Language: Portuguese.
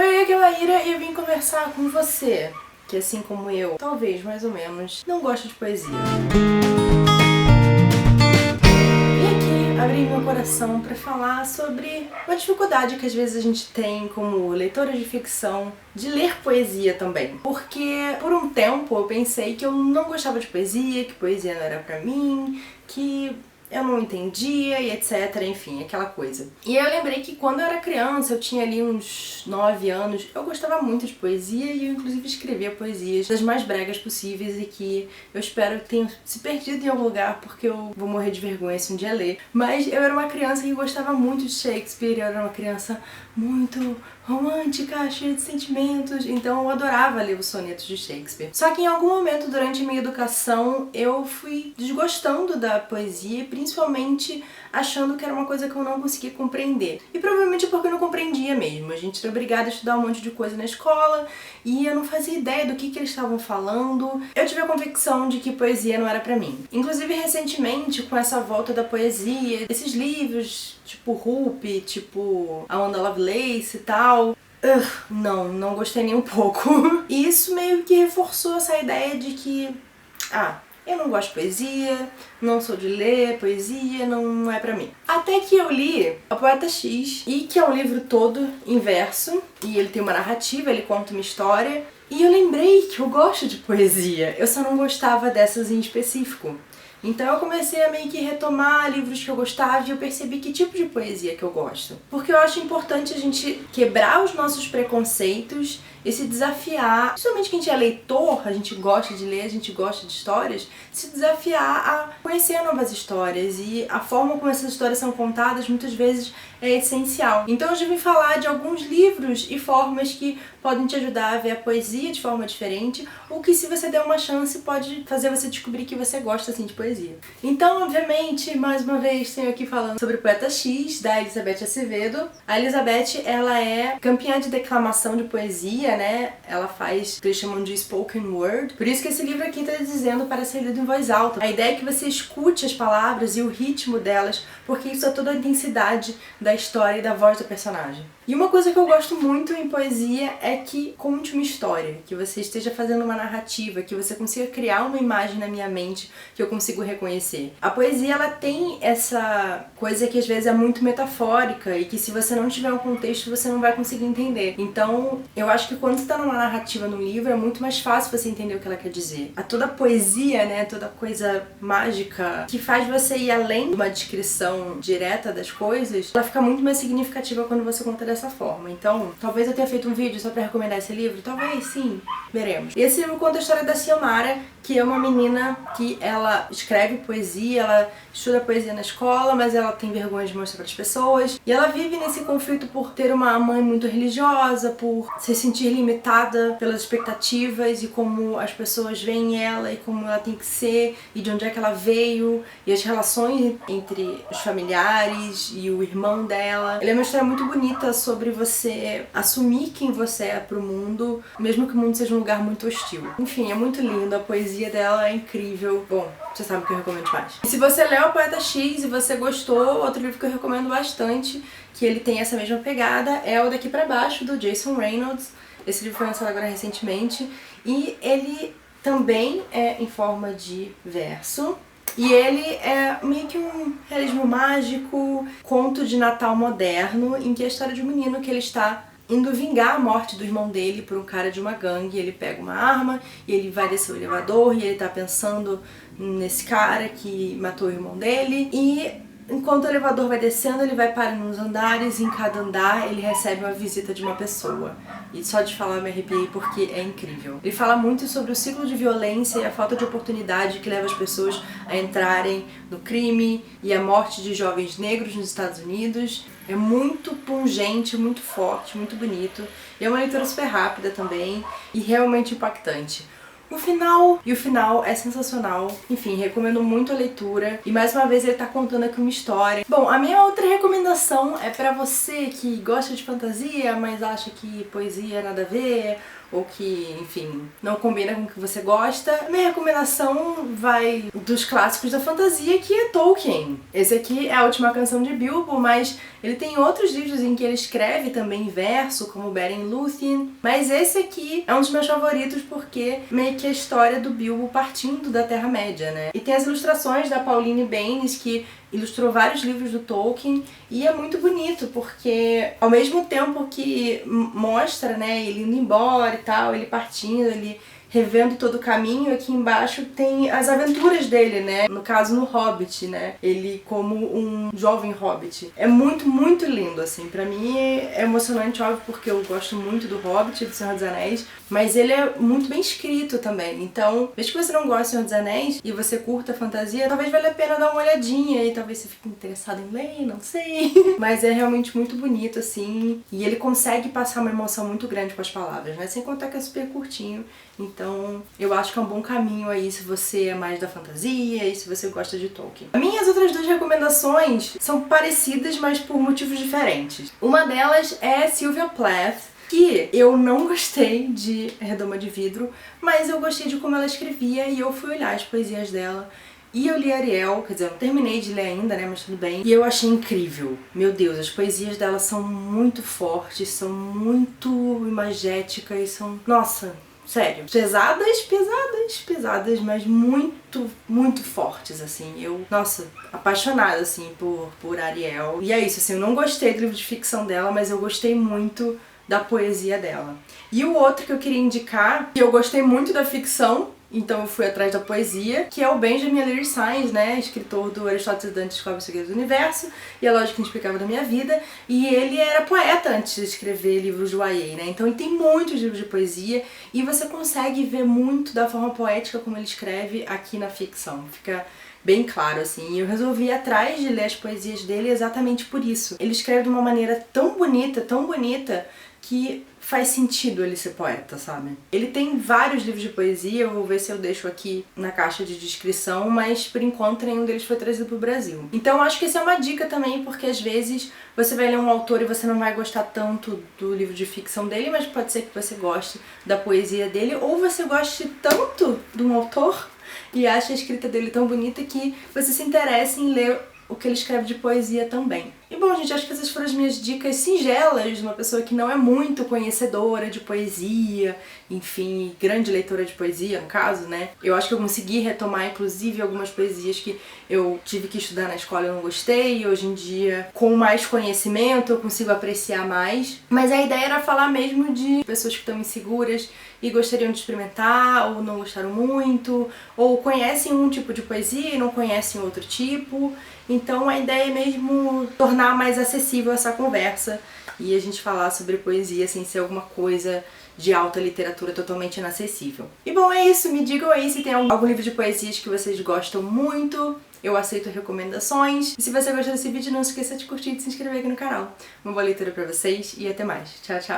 Oi, aqui é a Maíra e eu vim conversar com você, que assim como eu, talvez mais ou menos, não gosta de poesia. Vim aqui abrir meu coração pra falar sobre uma dificuldade que às vezes a gente tem como leitora de ficção de ler poesia também. Porque por um tempo eu pensei que eu não gostava de poesia, que poesia não era pra mim, que eu não entendia e etc, enfim, aquela coisa. E eu lembrei que quando eu era criança, eu tinha ali uns 9 anos, eu gostava muito de poesia e eu inclusive escrevia poesias das mais bregas possíveis e que eu espero que tenham se perdido em algum lugar porque eu vou morrer de vergonha se um dia ler. Mas eu era uma criança que gostava muito de Shakespeare, eu era uma criança muito romântica, cheia de sentimentos, então eu adorava ler os sonetos de Shakespeare. Só que em algum momento durante a minha educação eu fui desgostando da poesia, principalmente achando que era uma coisa que eu não conseguia compreender. E provavelmente porque eu não compreendia mesmo. A gente era obrigada a estudar um monte de coisa na escola e eu não fazia ideia do que eles estavam falando. Eu tive a convicção de que poesia não era pra mim. Inclusive recentemente, com essa volta da poesia, esses livros tipo Rupi, tipo A Onda Lovelace e tal, não gostei nem um pouco. E isso meio que reforçou essa ideia de que, eu não gosto de poesia, não sou de ler poesia, não é pra mim. Até que eu li A Poeta X, e que é um livro todo em verso, e ele tem uma narrativa, ele conta uma história, e eu lembrei que eu gosto de poesia, eu só não gostava dessas em específico. Então eu comecei a meio que retomar livros que eu gostava e eu percebi que tipo de poesia que eu gosto. Porque eu acho importante a gente quebrar os nossos preconceitos e se desafiar, principalmente que a gente é leitor, a gente gosta de ler, a gente gosta de histórias, se desafiar a conhecer novas histórias, e a forma como essas histórias são contadas muitas vezes é essencial. Então eu já vim falar de alguns livros e formas que podem te ajudar a ver a poesia de forma diferente, ou que se você der uma chance pode fazer você descobrir que você gosta assim de poesia. Então, obviamente, mais uma vez tenho aqui falando sobre Poeta X, da Elizabeth Acevedo. A Elizabeth, ela é campeã de declamação de poesia, né? Ela faz o que eles chamam de spoken word. Por isso que esse livro aqui está dizendo para ser lido em voz alta. A ideia é que você escute as palavras e o ritmo delas, porque isso é toda a intensidade da história e da voz do personagem. E uma coisa que eu gosto muito em poesia é que conte uma história, que você esteja fazendo uma narrativa, que você consiga criar uma imagem na minha mente que eu consigo reconhecer. A poesia, ela tem essa coisa que às vezes é muito metafórica e que se você não tiver um contexto você não vai conseguir entender. Então eu acho que quando você está numa narrativa num livro é muito mais fácil você entender o que ela quer dizer. Toda a poesia, né, toda coisa mágica que faz você ir além de uma descrição direta das coisas, ela fica muito mais significativa quando você conta dessa forma. Então, talvez eu tenha feito um vídeo só pra recomendar esse livro, talvez sim, veremos. Esse livro conta a história da Ciomara, que é uma menina que ela escreve poesia, ela estuda poesia na escola, mas ela tem vergonha de mostrar para as pessoas. E ela vive nesse conflito por ter uma mãe muito religiosa, por se sentir limitada pelas expectativas e como as pessoas veem ela e como ela tem que ser e de onde é que ela veio e as relações entre os familiares e o irmão dela. Ela é uma história muito bonita sobre você assumir quem você é pro mundo, mesmo que o mundo seja um lugar muito hostil. Enfim, é muito lindo, a poesia dela é incrível. Bom, você sabe o que eu recomendo mais. E se você leu A Poeta X e você gostou, outro livro que eu recomendo bastante, que ele tem essa mesma pegada, é o Daqui Pra Baixo, do Jason Reynolds. Esse livro foi lançado agora recentemente e ele também é em forma de verso. E ele é meio que um realismo mágico, conto de Natal moderno, em que é a história de um menino que ele está indo vingar a morte do irmão dele por um cara de uma gangue. Ele pega uma arma e ele vai descer o elevador e ele tá pensando nesse cara que matou o irmão dele. E enquanto o elevador vai descendo, ele vai parando nos andares e em cada andar ele recebe uma visita de uma pessoa. E só de falar eu me arrepiei porque é incrível. Ele fala muito sobre o ciclo de violência e a falta de oportunidade que leva as pessoas a entrarem no crime e a morte de jovens negros nos Estados Unidos. É muito pungente, muito forte, muito bonito. E é uma leitura super rápida também e realmente impactante. o final é sensacional. Enfim, recomendo muito a leitura. E mais uma vez ele tá contando aqui uma história. Bom, a minha outra recomendação é pra você que gosta de fantasia, mas acha que poesia nada a ver, ou que, enfim, não combina com o que você gosta. Minha recomendação vai dos clássicos da fantasia, que é Tolkien. Esse aqui é A Última Canção de Bilbo, mas ele tem outros livros em que ele escreve também em verso, como Beren e Lúthien. Mas esse aqui é um dos meus favoritos porque meio que é a história do Bilbo partindo da Terra-média, né? E tem as ilustrações da Pauline Baynes, que ilustrou vários livros do Tolkien, e é muito bonito, porque ao mesmo tempo que mostra, né, ele indo embora e tal, ele partindo, ele revendo todo o caminho, aqui embaixo tem as aventuras dele, né? No caso, no Hobbit, né? Ele como um jovem Hobbit. É muito, muito lindo, assim. Pra mim é emocionante, óbvio, porque eu gosto muito do Hobbit, do Senhor dos Anéis, mas ele é muito bem escrito também. Então, mesmo que você não goste do Senhor dos Anéis e você curta a fantasia, talvez valha a pena dar uma olhadinha e talvez você fique interessado em ler, não sei. Mas é realmente muito bonito, assim, e ele consegue passar uma emoção muito grande com as palavras, né? Sem contar que é super curtinho. Então, eu acho que é um bom caminho aí se você é mais da fantasia e se você gosta de Tolkien. Minhas outras duas recomendações são parecidas, mas por motivos diferentes. Uma delas é Sylvia Plath, que eu não gostei de Redoma de Vidro, mas eu gostei de como ela escrevia e eu fui olhar as poesias dela. E eu li Ariel, quer dizer, eu não terminei de ler ainda, né, mas tudo bem. E eu achei incrível. Meu Deus, as poesias dela são muito fortes, são muito imagéticas, são... Nossa... Sério, pesadas, mas muito, muito fortes, assim. Eu, nossa, apaixonada, assim, por Ariel. E é isso, assim, eu não gostei do livro de ficção dela, mas eu gostei muito da poesia dela. E o outro que eu queria indicar, que eu gostei muito da ficção, então eu fui atrás da poesia, que é o Benjamin Alire Sainz, né, escritor do Aristóteles e Dante Descobre o Segredo do Universo e a Lógica Inexplicável da Minha Vida, e ele era poeta antes de escrever livros de YA, né, então ele tem muitos livros de poesia e você consegue ver muito da forma poética como ele escreve aqui na ficção, fica bem claro, assim, e eu resolvi ir atrás de ler as poesias dele exatamente por isso. Ele escreve de uma maneira tão bonita, que faz sentido ele ser poeta, sabe? Ele tem vários livros de poesia, eu vou ver se eu deixo aqui na caixa de descrição, mas por enquanto nenhum deles foi trazido pro Brasil. Então acho que essa é uma dica também, porque às vezes você vai ler um autor e você não vai gostar tanto do livro de ficção dele, mas pode ser que você goste da poesia dele, ou você goste tanto de um autor e acha a escrita dele tão bonita que você se interessa em ler o que ele escreve de poesia também. E bom, gente, acho que essas foram as minhas dicas singelas de uma pessoa que não é muito conhecedora de poesia, enfim, grande leitora de poesia, no caso, né? Eu acho que eu consegui retomar, inclusive, algumas poesias que eu tive que estudar na escola e eu não gostei, e hoje em dia, com mais conhecimento, eu consigo apreciar mais. Mas a ideia era falar mesmo de pessoas que estão inseguras e gostariam de experimentar, ou não gostaram muito, ou conhecem um tipo de poesia e não conhecem outro tipo. Então a ideia é mesmo tornar mais acessível essa conversa e a gente falar sobre poesia sem ser alguma coisa de alta literatura totalmente inacessível. E bom, é isso. Me digam aí se tem algum livro de poesias que vocês gostam muito. Eu aceito recomendações. E se você gostou desse vídeo, não se esqueça de curtir e de se inscrever aqui no canal. Uma boa leitura pra vocês e até mais. Tchau, tchau!